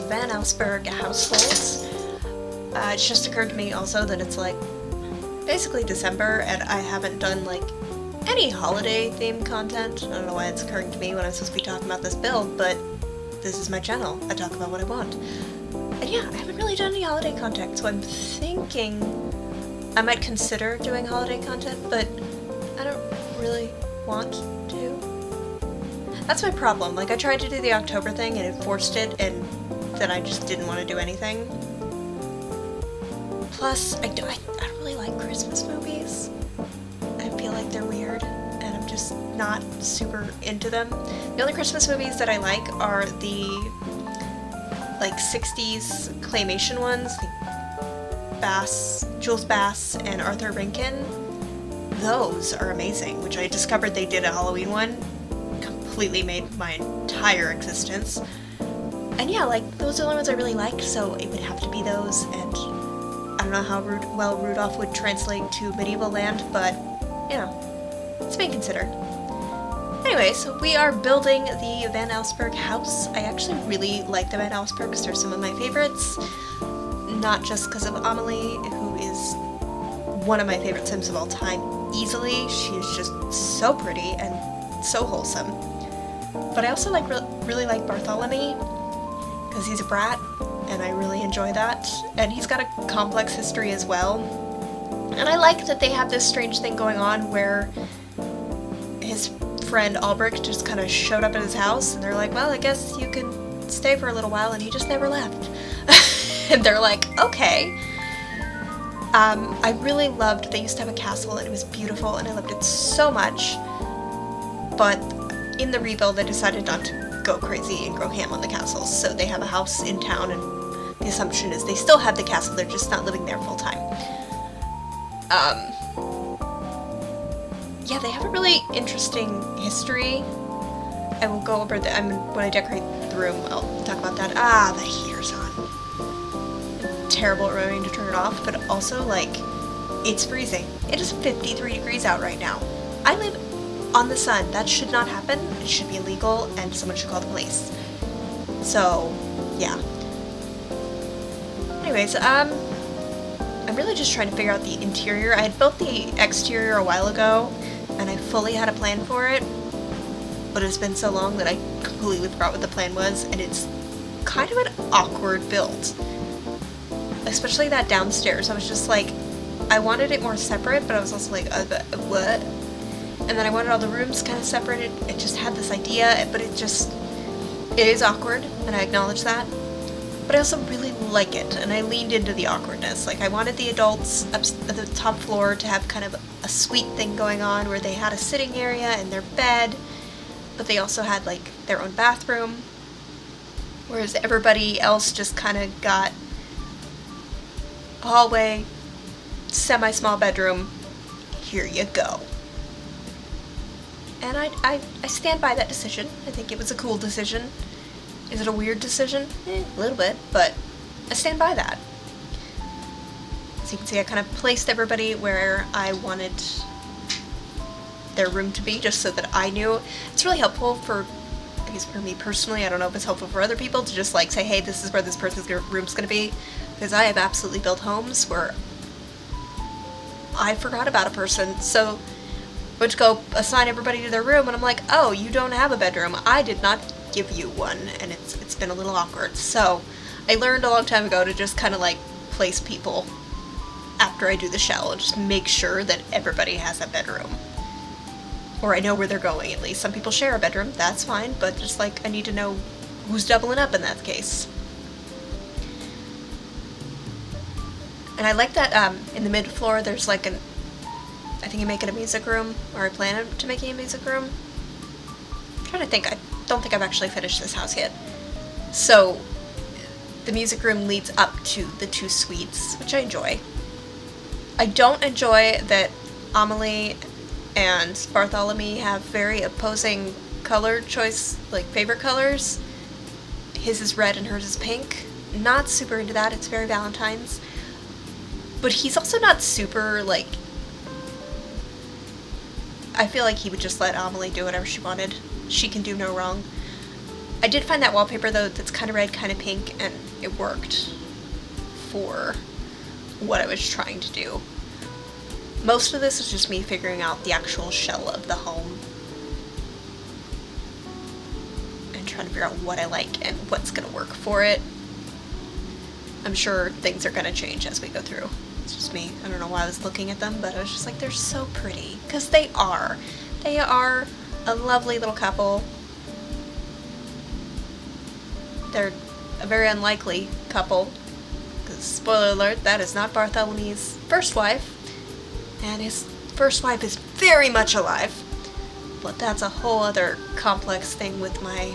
Van Aalsburg households. It's just occurred to me also that it's like basically December and I haven't done like any holiday themed content. I don't know why it's occurring to me when I'm supposed to be talking about this build, but this is my channel. I talk about what I want. And yeah, I haven't really done any holiday content, so I'm thinking I might consider doing holiday content, but I don't really want to. That's my problem. Like, I tried to do the October thing and it forced it, and then I just didn't want to do anything. Plus, I don't really like Christmas movies. I feel like they're weird, and I'm just not super into them. The only Christmas movies that I like are the, like, 60s claymation ones, Jules Bass and Arthur Rankin. Those are amazing, which I discovered they did a Halloween one. Completely made my entire existence. And yeah, like, those are the only ones I really liked, so it would have to be those, and I don't know how well Rudolph would translate to medieval land, but, you know, it's being considered. Anyway, so we are building the Van Aalsburg house. I actually really like the Van Aalsburgs. They're some of my favorites. Not just because of Amelie, who is one of my favorite Sims of all time, easily. She is just so pretty and so wholesome. But I also really like Bartholomew, because he's a brat, and I really enjoy that. And he's got a complex history as well. And I like that they have this strange thing going on where his friend Aalsburg just kind of showed up at his house, and they're like, well, I guess you can stay for a little while, and he just never left. And they're like, okay. I really loved, they used to have a castle, and it was beautiful, and I loved it so much. But in the rebuild, they decided not to go crazy and grow ham on the castle, so they have a house in town, and the assumption is they still have the castle, they're just not living there full time. Yeah, they have a really interesting history. I will go over when I decorate the room, I'll talk about that. Ah, the heater's on. I'm terrible at remembering to turn it off, but also, like, it's freezing. It is 53 degrees out right now. I live on the sun. That should not happen. It should be illegal, and someone should call the police. So, yeah. Anyways, I'm really just trying to figure out the interior. I had built the exterior a while ago, and I fully had a plan for it, but it's been so long that I completely forgot what the plan was, and it's kind of an awkward build. Especially that downstairs. I was just like, I wanted it more separate, but I was also like, what? And then I wanted all the rooms kind of separated. It just had this idea, but it is awkward, and I acknowledge that. But I also really like it, and I leaned into the awkwardness. Like, I wanted the adults up at the top floor to have kind of a suite thing going on where they had a sitting area and their bed, but they also had, like, their own bathroom, whereas everybody else just kind of got a hallway, semi-small bedroom, here you go. And I stand by that decision. I think it was a cool decision. Is it a weird decision? A little bit, but I stand by that. As you can see, I kind of placed everybody where I wanted their room to be, just so that I knew. It's really helpful for, I guess for me personally, I don't know if it's helpful for other people, to just like say, hey, this is where this person's room's gonna be, because I have absolutely built homes where I forgot about a person, so I went to go assign everybody to their room, and I'm like, oh, you don't have a bedroom. I did not give you one, and it's been a little awkward. So I learned a long time ago to just kind of like place people after I do the shell and just make sure that everybody has a bedroom. Or I know where they're going, at least. Some people share a bedroom, that's fine, but just like I need to know who's doubling up in that case. And I like that in the mid-floor there's like I think you make it a music room, or I plan to make it a music room. I'm trying to think, I don't think I've actually finished this house yet. So the music room leads up to the two suites, which I enjoy. I don't enjoy that Amelie and Bartholomew have very opposing color choice, like favorite colors. His is red and hers is pink. Not super into that, it's very Valentine's. But he's also not super, like, I feel like he would just let Amelie do whatever she wanted. She can do no wrong. I did find that wallpaper though that's kind of red, kind of pink, and it worked for what I was trying to do. Most of this is just me figuring out the actual shell of the home and trying to figure out what I like and what's going to work for it. I'm sure things are going to change as we go through. It's just me. I don't know why I was looking at them, but I was just like, they're so pretty. Because they are. They are a lovely little couple. They're a very unlikely couple. Because, spoiler alert, that is not Bartholomew's first wife. And his first wife is very much alive. But that's a whole other complex thing with my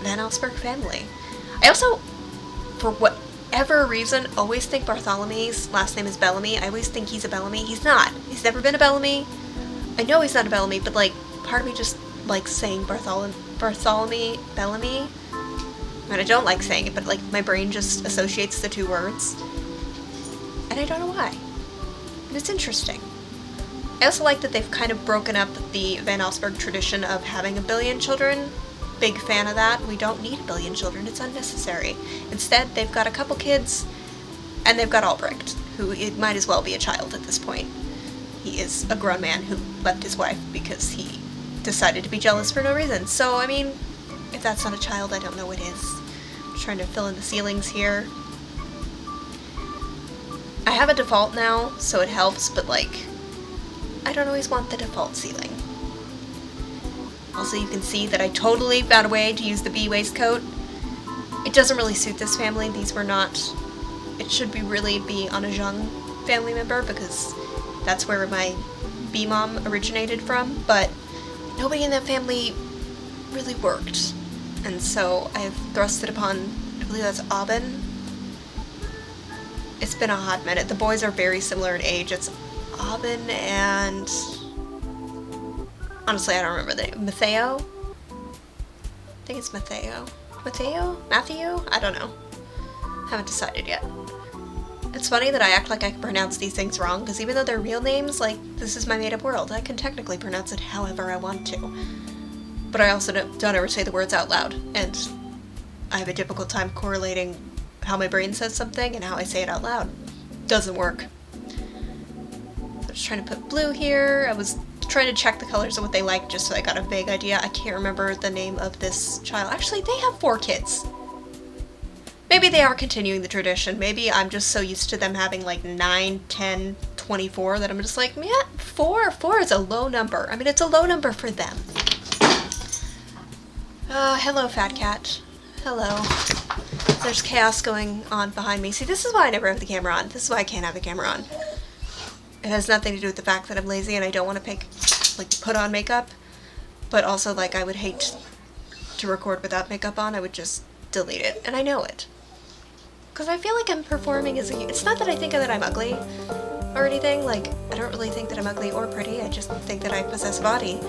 Van Aalsburg family. I also, for whatever reason, always think Bartholomew's last name is Bellamy. I always think he's a Bellamy. He's not. He's never been a Bellamy. I know he's not a Bellamy, but like, part of me just likes saying Bartholomew, Bellamy. And I don't like saying it, but like, my brain just associates the two words. And I don't know why. And it's interesting. I also like that they've kind of broken up the Van Aalsburg tradition of having a billion children. Big fan of that. We don't need a billion children. It's unnecessary. Instead, they've got a couple kids, and they've got Albrecht, who it might as well be a child at this point. He is a grown man who left his wife because he decided to be jealous for no reason. So, I mean, if that's not a child, I don't know what is. I'm trying to fill in the ceilings here. I have a default now, so it helps, but like, I don't always want the default ceiling. Also, you can see that I totally found a way to use the bee waistcoat. It doesn't really suit this family. These were not... It should really be on a Zhang family member, because that's where my bee mom originated from, but nobody in that family really worked. And so I've thrust it upon, I believe that's Aubin. It's been a hot minute. The boys are very similar in age. It's Aubin and... Honestly, I don't remember the name. Matteo? I think it's Matteo. Matthew? I don't know. Haven't decided yet. It's funny that I act like I can pronounce these things wrong, because even though they're real names, like, this is my made-up world. I can technically pronounce it however I want to. But I also don't ever say the words out loud, and I have a difficult time correlating how my brain says something and how I say it out loud. Doesn't work. I'm just trying to put blue here. I was trying to check the colors of what they like just so I got a vague idea. I can't remember the name of this child. Actually, they have 4 kids. Maybe they are continuing the tradition. Maybe I'm just so used to them having like 9, 10, 24 that I'm just like, yeah, 4 is a low number. I mean, it's a low number for them. Hello, fat cat. Hello. There's chaos going on behind me. See, this is why I never have the camera on. This is why I can't have the camera on. It has nothing to do with the fact that I'm lazy and I don't want to put on makeup, but also, like, I would hate to record without makeup on. I would just delete it, and I know it. Because I feel like I'm performing as a... It's not that I think that I'm ugly or anything. Like, I don't really think that I'm ugly or pretty. I just think that I possess a body.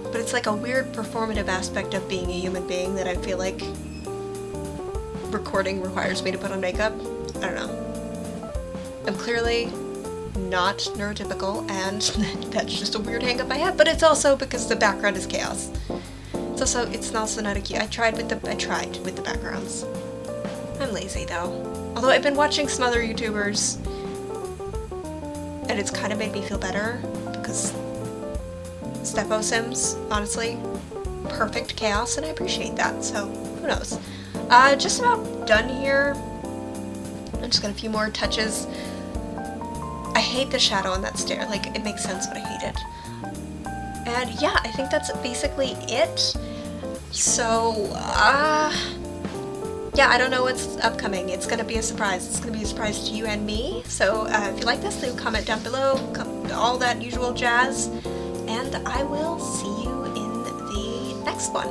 But it's like a weird performative aspect of being a human being that I feel like recording requires me to put on makeup. I don't know. I'm clearly not neurotypical, and that's just a weird hang-up I have, but it's also because the background is chaos. It's also not a cute... I tried with the backgrounds. I'm lazy though. Although I've been watching some other YouTubers, and it's kind of made me feel better, because Steppo Sims, honestly, perfect chaos, and I appreciate that, so who knows. Just about done here. I'm just got a few more touches. I hate the shadow on that stair. Like, it makes sense, but I hate it. And yeah, I think that's basically it. So, yeah, I don't know what's upcoming. It's gonna be a surprise. It's gonna be a surprise to you and me. So, if you like this, leave a comment down below, all that usual jazz, and I will see you in the next one.